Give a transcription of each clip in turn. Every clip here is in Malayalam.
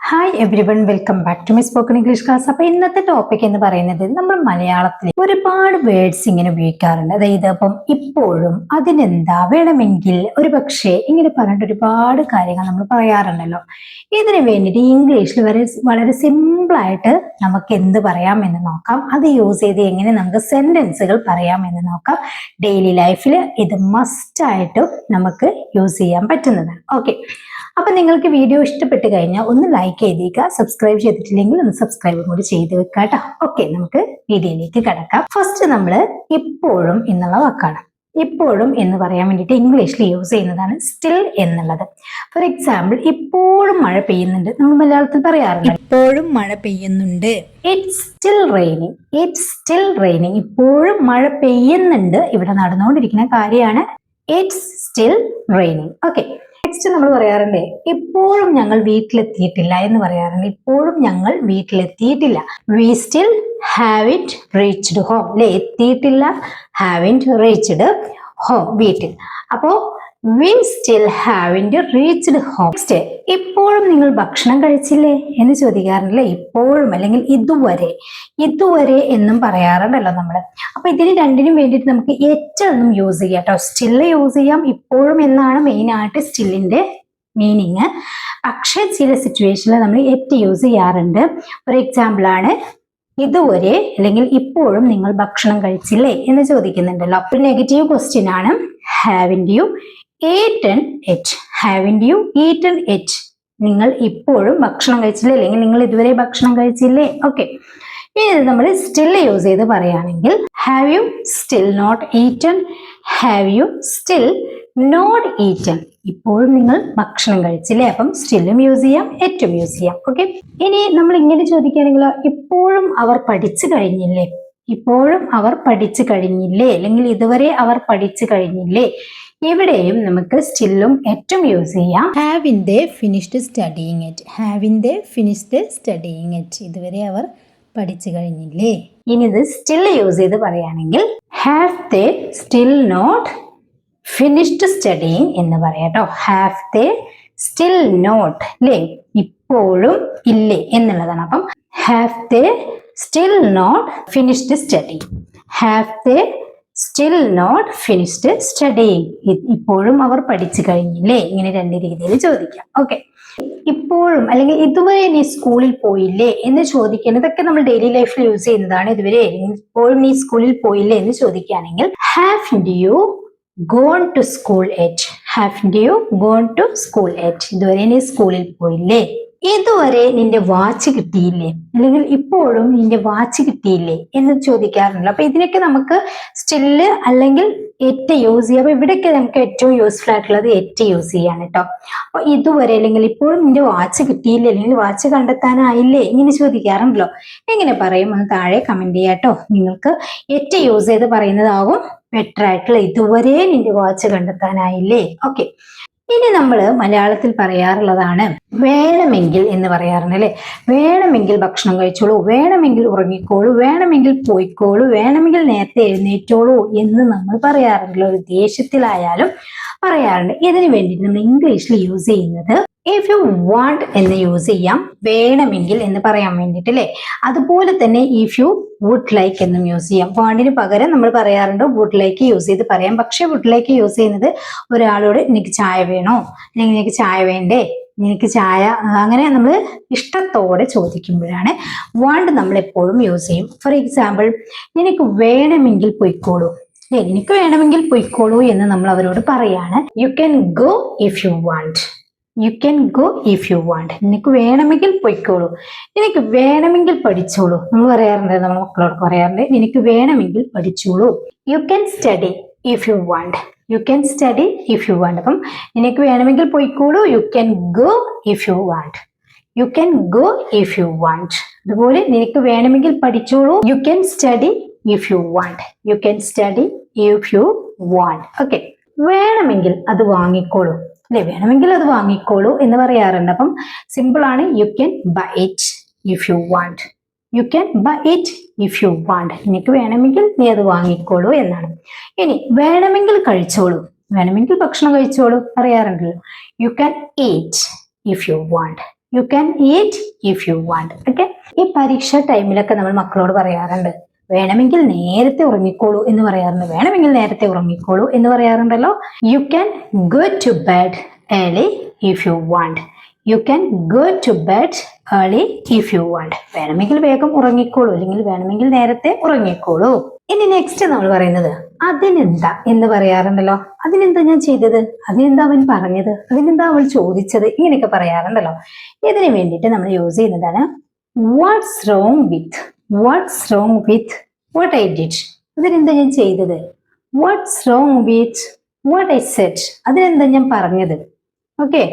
Hi everyone, welcome back to my spoken English class. അപ്പൊ ഇന്നത്തെ ടോപ്പിക് എന്ന് പറയുന്നത് നമ്മൾ മലയാളത്തിൽ ഒരുപാട് വേർഡ്സ് ഇങ്ങനെ ഉപയോഗിക്കാറുണ്ട്. അതായത് അപ്പം ഇപ്പോഴും, അതിനെന്താ, വേണമെങ്കിൽ, ഒരു പക്ഷേ, ഇങ്ങനെ പറഞ്ഞിട്ട് ഒരുപാട് കാര്യങ്ങൾ നമ്മൾ പറയാറുണ്ടല്ലോ. ഇതിന് വേണ്ടിയിട്ട് ഇംഗ്ലീഷിൽ വളരെ സിമ്പിൾ ആയിട്ട് നമുക്ക് എന്ത് പറയാം എന്ന് നോക്കാം. അത് യൂസ് ചെയ്ത് എങ്ങനെ നമുക്ക് സെന്റൻസുകൾ പറയാം എന്ന് നോക്കാം. ഡെയിലി ലൈഫിൽ ഇത് മസ്റ്റ് ആയിട്ട് നമുക്ക് യൂസ് ചെയ്യാൻ പറ്റുന്നതാണ്. ഓക്കെ, അപ്പൊ നിങ്ങൾക്ക് വീഡിയോ ഇഷ്ടപ്പെട്ട് കഴിഞ്ഞാൽ ഒന്ന് ലൈക്ക് ചെയ്തേക്കുക. സബ്സ്ക്രൈബ് ചെയ്തിട്ടില്ലെങ്കിൽ ഒന്ന് സബ്സ്ക്രൈബ് കൂടി ചെയ്ത് വെക്കുക കേട്ടോ. ഓക്കെ, നമുക്ക് വീഡിയോയിലേക്ക് കിടക്കാം. ഫസ്റ്റ് നമ്മൾ ഇപ്പോഴും എന്നുള്ള വാക്കാണ്. ഇപ്പോഴും എന്ന് പറയാൻ വേണ്ടിയിട്ട് ഇംഗ്ലീഷിൽ യൂസ് ചെയ്യുന്നതാണ് സ്റ്റിൽ എന്നുള്ളത്. ഫോർ എക്സാമ്പിൾ, ഇപ്പോഴും മഴ പെയ്യുന്നുണ്ട്. നമ്മൾ മലയാളത്തിൽ പറയാറുണ്ട് ഇപ്പോഴും മഴ പെയ്യുന്നുണ്ട്. It's still raining. It's still raining. ഇപ്പോഴും മഴ പെയ്യുന്നുണ്ട്. ഇവിടെ നടന്നുകൊണ്ടിരിക്കുന്ന കാര്യമാണ് it's still raining. Okay, next നമ്മൾ പറയാറുണ്ട് ഇപ്പോഴും ഞങ്ങൾ വീട്ടിലെത്തിയിട്ടില്ല എന്ന് പറയാറുണ്ട്. ഇപ്പോഴും ഞങ്ങൾ വീട്ടിലെത്തിയിട്ടില്ല. We still haven't reached home. അല്ലെ, എത്തിയിട്ടില്ല, ഹാവിന്റ് റീച്ച്ഡ് ഹോം, വീട്ടിൽ. അപ്പോ we still haven't reached home. Next, ഇപ്പോഴും നിങ്ങൾ ഭക്ഷണം കഴിച്ചില്ലേ എന്ന് ചോദിക്കാറുണ്ടല്ലേ. ഇപ്പോഴും അല്ലെങ്കിൽ ഇതുവരെ, ഇതുവരെ എന്നും പറയാറുണ്ടല്ലോ നമ്മള്. അപ്പൊ ഇതിന് രണ്ടിനും വേണ്ടിയിട്ട് നമുക്ക് എന്നും യൂസ് ചെയ്യാം കേട്ടോ. സ്റ്റില് യൂസ് ചെയ്യാം, ഇപ്പോഴും എന്നാണ് മെയിൻ ആയിട്ട് സ്റ്റില്ലിന്റെ മീനിങ്. പക്ഷെ ചില സിറ്റുവേഷനിൽ നമ്മൾ യൂസ് ചെയ്യാറുണ്ട്. ഒരു എക്സാമ്പിൾ ആണ് ഇതുവരെ അല്ലെങ്കിൽ ഇപ്പോഴും നിങ്ങൾ ഭക്ഷണം കഴിച്ചില്ലേ എന്ന് ചോദിക്കുന്നുണ്ടല്ലോ. ഒരു നെഗറ്റീവ് ക്വസ്റ്റ്യൻ ആണ്. Haven't you eaten it? Haven't you eaten it? നിങ്ങൾ ഇപ്പോഴും ഭക്ഷണം കഴിച്ചില്ലേ, അല്ലെങ്കിൽ നിങ്ങൾ ഇതുവരെ ഭക്ഷണം കഴിച്ചില്ലേ. ഓക്കെ, ഇനി നമ്മൾ സ്റ്റിൽ യൂസ് ചെയ്ത് പറയുകയാണെങ്കിൽ have you still not eaten? Have you still not eaten? ഇപ്പോഴും നിങ്ങൾ ഭക്ഷണം കഴിച്ചില്ലേ. അപ്പം സ്റ്റില്ലും യൂസ് ചെയ്യാം, എറ്റും യൂസ് ചെയ്യാം. ഓക്കെ, ഇനി നമ്മൾ ഇങ്ങനെ ചോദിക്കുകയാണെങ്കിലോ, ഇപ്പോഴും അവർ പഠിച്ചു കഴിഞ്ഞില്ലേ? ഇപ്പോഴും അവർ പഠിച്ചു കഴിഞ്ഞില്ലേ, അല്ലെങ്കിൽ ഇതുവരെ അവർ പഠിച്ചു കഴിഞ്ഞില്ലേ. ഇവിടെയും നമുക്ക് സ്റ്റില്ലും എറ്റും യൂസ് ചെയ്യാം. ഹാവിൻ ദേ finished studying it? ഹാവിൻ they finished studying it? ഇതുവരെ അവർ പഠിച്ചു കഴിഞ്ഞില്ലേ. ഇനി ഇത് സ്റ്റിൽ യൂസ് ചെയ്ത് പറയുകയാണെങ്കിൽ have they still not finished studying എന്ന് പറയാട്ടോ. ഹാവ് ദേ സ്റ്റിൽ നോട്ട്, അല്ലേ, ഇപ്പോഴും ഇല്ലേ എന്നുള്ളതാണ്. അപ്പം have they still not finished studying. Have they still not finished studying? ഇപ്പോഴും അവർ പഠിച്ചു കഴിഞ്ഞില്ലേ? ഇങ്ങനെ രണ്ട് രീതിയിൽ ചോദിക്കാം. ഓക്കെ, ഇപ്പോഴും അല്ലെങ്കിൽ ഇതുവരെ നീ സ്കൂളിൽ പോയില്ലേ എന്ന് ചോദിക്കുന്നത്, ഇതൊക്കെ നമ്മൾ ഡെയിലി ലൈഫിൽ യൂസ് ചെയ്യുന്നതാണ്. ഇതുവരെ ഇപ്പോഴും നീ സ്കൂളിൽ പോയില്ലേ എന്ന് ചോദിക്കുകയാണെങ്കിൽ haven't you gone to school yet? Haven't you gone to school yet? ഇതുവരെ നീ സ്കൂളിൽ പോയില്ലേ. ഇതുവരെ നിന്റെ വാച്ച് കിട്ടിയില്ലേ, അല്ലെങ്കിൽ ഇപ്പോഴും നിന്റെ വാച്ച് കിട്ടിയില്ലേ എന്ന് ചോദിക്കാറുണ്ട്. അപ്പൊ ഇതിനൊക്കെ നമുക്ക് സ്റ്റില് അല്ലെങ്കിൽ എറ്റ് യൂസ് ചെയ്യാം. അപ്പൊ ഇവിടെയൊക്കെ നമുക്ക് ഏറ്റവും യൂസ്ഫുൾ ആയിട്ടുള്ളത് എറ്റ് യൂസ് ചെയ്യാണ് കേട്ടോ. അപ്പൊ ഇതുവരെ അല്ലെങ്കിൽ ഇപ്പോഴും നിന്റെ വാച്ച് കിട്ടിയില്ലേ, അല്ലെങ്കിൽ വാച്ച് കണ്ടെത്താനായില്ലേ, ഇങ്ങനെ ചോദിക്കാറുണ്ടല്ലോ. എങ്ങനെ പറയും ഒന്ന് താഴെ കമന്റ് ചെയ്യാട്ടോ. നിങ്ങൾക്ക് എറ്റ് യൂസ് ചെയ്ത് പറയുന്നതാകും ബെറ്റർ ആയിട്ടുള്ള. ഇതുവരെ നിന്റെ വാച്ച് കണ്ടെത്താനായില്ലേ. ഓക്കെ, ഇനി നമ്മൾ മലയാളത്തിൽ പറയാറുള്ളതാണ് വേണമെങ്കിൽ എന്ന് പറയാറുണ്ട് അല്ലെ. വേണമെങ്കിൽ ഭക്ഷണം കഴിച്ചോളൂ, വേണമെങ്കിൽ ഉറങ്ങിക്കോളൂ, വേണമെങ്കിൽ പോയിക്കോളൂ, വേണമെങ്കിൽ നേരത്തെ എഴുന്നേറ്റോളൂ എന്ന് നമ്മൾ പറയാറുണ്ടല്ലോ. ഒരു ദേഷ്യത്തിലായാലും പറയാറുണ്ട്. ഇതിനു വേണ്ടിയിട്ട് നമ്മൾ ഇംഗ്ലീഷിൽ യൂസ് ചെയ്യുന്നത് ഇഫ് യു വാണ്ട് എന്ന് യൂസ് ചെയ്യാം, വേണമെങ്കിൽ എന്ന് പറയാൻ വേണ്ടിയിട്ട് അല്ലെ. അതുപോലെ തന്നെ ഇഫ് യു വുഡ് ലൈക്ക് എന്നും യൂസ് ചെയ്യാം. വാണ്ടിന് പകരം നമ്മൾ പറയാറുണ്ട് വുഡ് ലൈക്ക് യൂസ് ചെയ്ത് പറയാം. പക്ഷെ വുഡ് ലൈക്ക് യൂസ് ചെയ്യുന്നത് ഒരാളോട് എനിക്ക് ചായ വേണോ, അല്ലെങ്കിൽ എനിക്ക് ചായ വേണ്ടേ, എനിക്ക് ചായ, അങ്ങനെ നമ്മൾ ഇഷ്ടത്തോടെ ചോദിക്കുമ്പോഴാണ്. വാണ്ട് നമ്മൾ എപ്പോഴും യൂസ് ചെയ്യും. ഫോർ എക്സാമ്പിൾ, എനിക്ക് വേണമെങ്കിൽ പൊയ്ക്കോളൂ, എനിക്ക് വേണമെങ്കിൽ പൊയ്ക്കോളൂ എന്ന് നമ്മൾ അവരോട് പറയാണ്. U can go if you want. You can go if you want. നിനക്ക് വേണമെങ്കിൽ പൊയ്ക്കോളൂ, നിനക്ക് വേണമെങ്കിൽ പഠിച്ചോളൂ. നമ്മൾ പറയാറുണ്ട്, നമ്മൾ മക്കളോട് പറയാറുണ്ട് നിനക്ക് വേണമെങ്കിൽ പഠിച്ചോളൂ. You can study if you want. You can study if you want. അപ്പം നിനക്ക് വേണമെങ്കിൽ പൊയ്ക്കോളൂ, you can go if you want. You can go if you want. അതുപോലെ നിനക്ക് വേണമെങ്കിൽ പഠിച്ചോളൂ, you can study if you want. You can study if you want. Okay, വേണമെങ്കിൽ അത് വാങ്ങിക്കോളൂ, അല്ലെ, വേണമെങ്കിൽ അത് വാങ്ങിക്കോളൂ എന്ന് പറയാറുണ്ട്. അപ്പം സിമ്പിൾ ആണ്. You can buy it if you want. You can buy it if you want. നിനക്ക് വേണമെങ്കിൽ നീ അത് വാങ്ങിക്കോളൂ എന്നാണ്. ഇനി വേണമെങ്കിൽ കഴിച്ചോളൂ, വേണമെങ്കിൽ ഭക്ഷണം കഴിച്ചോളൂ പറയാറുണ്ടല്ലോ. You can eat if you want. You can eat if you want. Okay, ഈ പരീക്ഷ ടൈമിലൊക്കെ നമ്മൾ മക്കളോട് പറയാറുണ്ട്, വേണമെങ്കിൽ നേരത്തെ ഉറങ്ങിക്കോളൂ എന്ന് പറയാറുണ്ട്, വേണമെങ്കിൽ നേരത്തെ ഉറങ്ങിക്കോളൂ എന്ന് പറയാറുണ്ടല്ലോ. You can go to bed early if you want. You can go to bed early if you want. വേണമെങ്കിൽ വേഗം ഉറങ്ങിക്കോളൂ, അല്ലെങ്കിൽ വേണമെങ്കിൽ നേരത്തെ ഉറങ്ങിക്കോളൂ. ഇനി നെക്സ്റ്റ് നമ്മൾ പറയുന്നത് അതിനെന്താ എന്ന് പറയാറുണ്ടല്ലോ. അതിനെന്താ ഞാൻ ചെയ്തത്, അതിനെന്താ അവൻ പറഞ്ഞത്, അതിനെന്താ അവൾ ചോദിച്ചത്, ഇങ്ങനെയൊക്കെ പറയാറുണ്ടല്ലോ. ഇതിന് വേണ്ടിയിട്ട് നമ്മൾ യൂസ് ചെയ്യുന്നതാണ് what's wrong with. What's wrong with what I did. അതിനെന്താ ഞാൻ ചെയ്തത്. What's wrong with what I said. അതിനെന്താ ഞാൻ പറഞ്ഞത്. ഓക്കെ,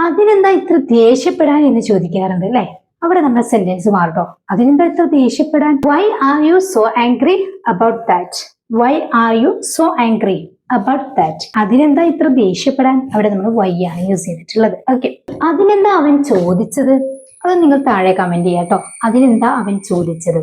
അതിനെന്താ ഇത്ര ദേഷ്യപ്പെടാൻ എന്ന് ചോദിക്കാറുണ്ട് അല്ലെ. അവിടെ നമ്മുടെ സെന്റൻസ് മാറട്ടോ. അതിനെന്താ ഇത്ര ദേഷ്യപ്പെടാൻ. Why are you so angry about that. Why are you so angry about that. അതിനെന്താ ഇത്ര ദേഷ്യപ്പെടാൻ. അവിടെ നമ്മൾ വൈ ആണ് യൂസ് ചെയ്തിട്ടുള്ളത്. ഓക്കെ, അതിനെന്താ അവൻ ചോദിച്ചത്, അത് നിങ്ങൾ താഴെ കമന്റ് ചെയ്യാട്ടോ. അതിനെന്താ അവൻ ചോദിച്ചത്.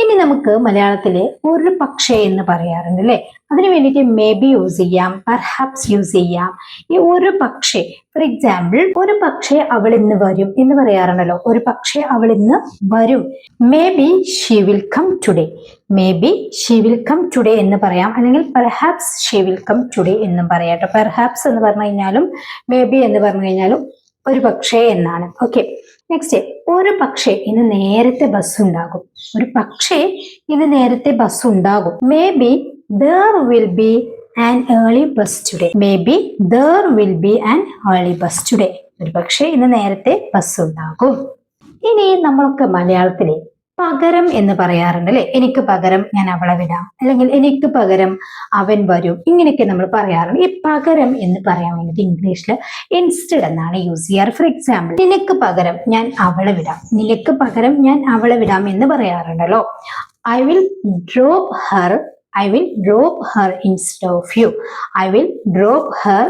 ഇനി നമുക്ക് മലയാളത്തില് ഒരു പക്ഷേ എന്ന് പറയാറുണ്ട് അല്ലെ. അതിന് വേണ്ടിയിട്ട് മേ ബി യൂസ് ചെയ്യാം, പെർഹാപ്സ് യൂസ് ചെയ്യാം. ഈ ഒരു പക്ഷേ, ഫോർ എക്സാമ്പിൾ, ഒരു പക്ഷേ അവൾ ഇന്ന് വരും എന്ന് പറയാറുണ്ടല്ലോ. ഒരു പക്ഷേ അവൾ ഇന്ന് വരും. Maybe she will come today. Maybe she will come today എന്ന് പറയാം, അല്ലെങ്കിൽ perhaps she will come today എന്നും പറയാം കേട്ടോ. പെർഹാപ്സ് എന്ന് പറഞ്ഞു കഴിഞ്ഞാലും മേ ബി എന്ന് പറഞ്ഞു കഴിഞ്ഞാലും ഒരു പക്ഷേ എന്നാണ്. ഓക്കെ, നെക്സ്റ്റ്, ഒരു പക്ഷേ ഇന്ന് നേരത്തെ ബസ് ഉണ്ടാകും. ഒരു പക്ഷേ ഇന്ന് നേരത്തെ ബസ് ഉണ്ടാകും. May be there will be an early bus today. Maybe there will be an early bus today. ഒരു പക്ഷേ ഇന്ന് നേരത്തെ ബസ് ഉണ്ടാകും. ഇനി നമ്മളൊക്കെ മലയാളത്തിലെ പകരം എന്ന് പറയാറുണ്ട് അല്ലെ. എനിക്ക് പകരം ഞാൻ അവളെ വിടാം, അല്ലെങ്കിൽ എനിക്ക് പകരം അവൻ വരും, ഇങ്ങനെയൊക്കെ നമ്മൾ പറയാറുണ്ട്. ഈ പകരം എന്ന് പറയാൻ വേണ്ടിയിട്ട് ഇംഗ്ലീഷിൽ ഇൻസ്റ്റഡ് എന്നാണ് യൂസ് ചെയ്യാറ്. ഫോർ എക്സാമ്പിൾ, നിനക്ക് പകരം ഞാൻ അവളെ വിടാം, നിനക്ക് പകരം ഞാൻ അവളെ വിടാം എന്ന് പറയാറുണ്ടല്ലോ. I will drop Har. I will drop her instead of you. I will drop her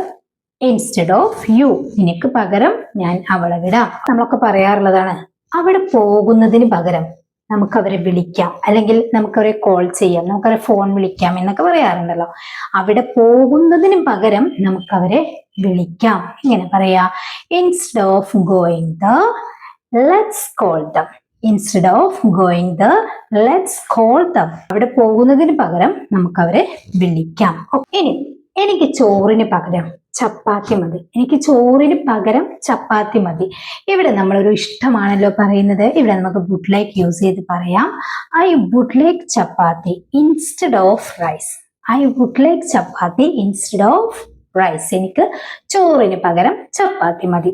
instead of you. നിനക്ക് പകരം ഞാൻ അവളെ വിടാം. നമ്മളൊക്കെ പറയാറുള്ളതാണ്. അവിടെ പോകുന്നതിന് പകരം നമുക്ക് അവരെ വിളിക്കാം, അല്ലെങ്കിൽ നമുക്കവരെ കോൾ ചെയ്യാം, നമുക്കവരെ ഫോൺ വിളിക്കാം എന്നൊക്കെ പറയാറുണ്ടല്ലോ. അവിടെ പോകുന്നതിന് പകരം നമുക്കവരെ വിളിക്കാം. ഇങ്ങനെ പറയാ, instead of going there, let's call them. Instead of going there, let's call them. അവിടെ പോകുന്നതിന് പകരം നമുക്ക് അവരെ വിളിക്കാം. ഇനി എനിക്ക് ചോറിന് പകരം ചപ്പാത്തി മതി. എനിക്ക് ചോറിന് പകരം ചപ്പാത്തി മതി. ഇവിടെ നമ്മളൊരു ഇഷ്ടമാണല്ലോ പറയുന്നത്. ഇവിടെ നമുക്ക് വുഡ് ലൈക്ക് യൂസ് ചെയ്ത് പറയാം. I would like chapati instead of rice. I would like chapati instead of rice. എനിക്ക് ചോറിന് പകരം ചപ്പാത്തി മതി.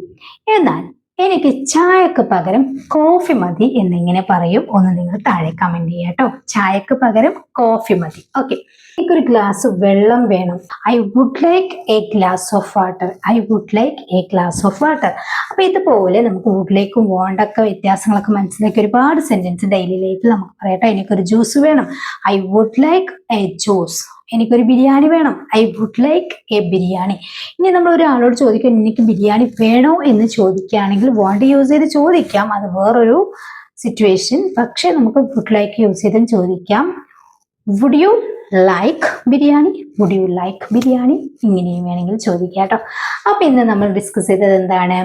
എന്നാൽ എനിക്ക് ചായക്ക് പകരം കോഫി മതി എന്നിങ്ങനെ പറയും. ഒന്ന് നിങ്ങൾ താഴെ കമന്റ് ചെയ്യാം കേട്ടോ. ചായക്ക് പകരം കോഫി മതി. ഓക്കെ, എനിക്കൊരു ഗ്ലാസ് വെള്ളം വേണം. I would like a glass of water. I would like a glass of water. അപ്പൊ ഇതുപോലെ നമുക്ക് വുഡ് ലൈക്കും വോണ്ടൊക്കെ വ്യത്യാസങ്ങളൊക്കെ മനസ്സിലാക്കി ഒരുപാട് സെന്റൻസ് ഡെയിലി ലൈഫിൽ നമുക്ക് പറയട്ടെ. എനിക്കൊരു ജ്യൂസ് വേണം. I would like a juice. എനിക്കൊരു ബിരിയാണി വേണം. I would like a biryani. ഇനി നമ്മൾ ഒരാളോട് ചോദിക്കാം എനിക്ക് ബിരിയാണി വേണോ എന്ന് ചോദിക്കുകയാണെങ്കിൽ വാണ്ട് യൂസ് ചെയ്ത് ചോദിക്കാം, അത് വേറൊരു സിറ്റുവേഷൻ. പക്ഷെ നമുക്ക് വുഡ് ലൈക്ക് യൂസ് ചെയ്തും ചോദിക്കാം. Would you like biryani, would you like biryani, ഇങ്ങനെയും വേണമെങ്കിൽ ചോദിക്കാം കേട്ടോ. അപ്പൊ ഇന്ന് നമ്മൾ ഡിസ്കസ് ചെയ്തത് എന്താണ്,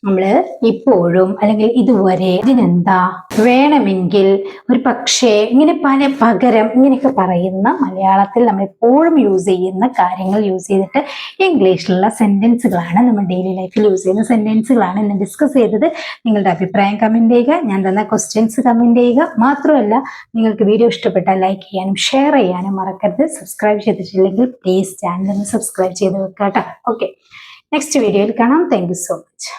നമ്മൾ ഇപ്പോഴും അല്ലെങ്കിൽ ഇതുവരെ, ഇതിനെന്താ, വേണമെങ്കിൽ, ഒരു പക്ഷേ, ഇങ്ങനെ പല പകരം ഇങ്ങനെയൊക്കെ പറയുന്ന മലയാളത്തിൽ നമ്മൾ എപ്പോഴും യൂസ് ചെയ്യുന്ന കാര്യങ്ങൾ യൂസ് ചെയ്തിട്ട് ഇംഗ്ലീഷിലുള്ള സെന്റൻസുകളാണ്, നമ്മൾ ഡെയിലി ലൈഫിൽ യൂസ് ചെയ്യുന്ന സെന്റൻസുകളാണ് ഇന്ന് ഡിസ്കസ് ചെയ്തത്. നിങ്ങളുടെ അഭിപ്രായം കമന്റ് ചെയ്യുക, ഞാൻ തന്ന ക്വസ്റ്റ്യൻസ് കമന്റ് ചെയ്യുക. മാത്രമല്ല, നിങ്ങൾക്ക് വീഡിയോ ഇഷ്ടപ്പെട്ടാൽ ലൈക്ക് ചെയ്യാനും ഷെയർ ചെയ്യാനും മറക്കരുത്. സബ്സ്ക്രൈബ് ചെയ്തിട്ടില്ലെങ്കിൽ പ്ലീസ് ചാനൽ ഒന്ന് സബ്സ്ക്രൈബ് ചെയ്ത് വെക്കാം കേട്ടോ. ഓക്കെ, നെക്സ്റ്റ് വീഡിയോയിൽ കാണാം. Thank you so much.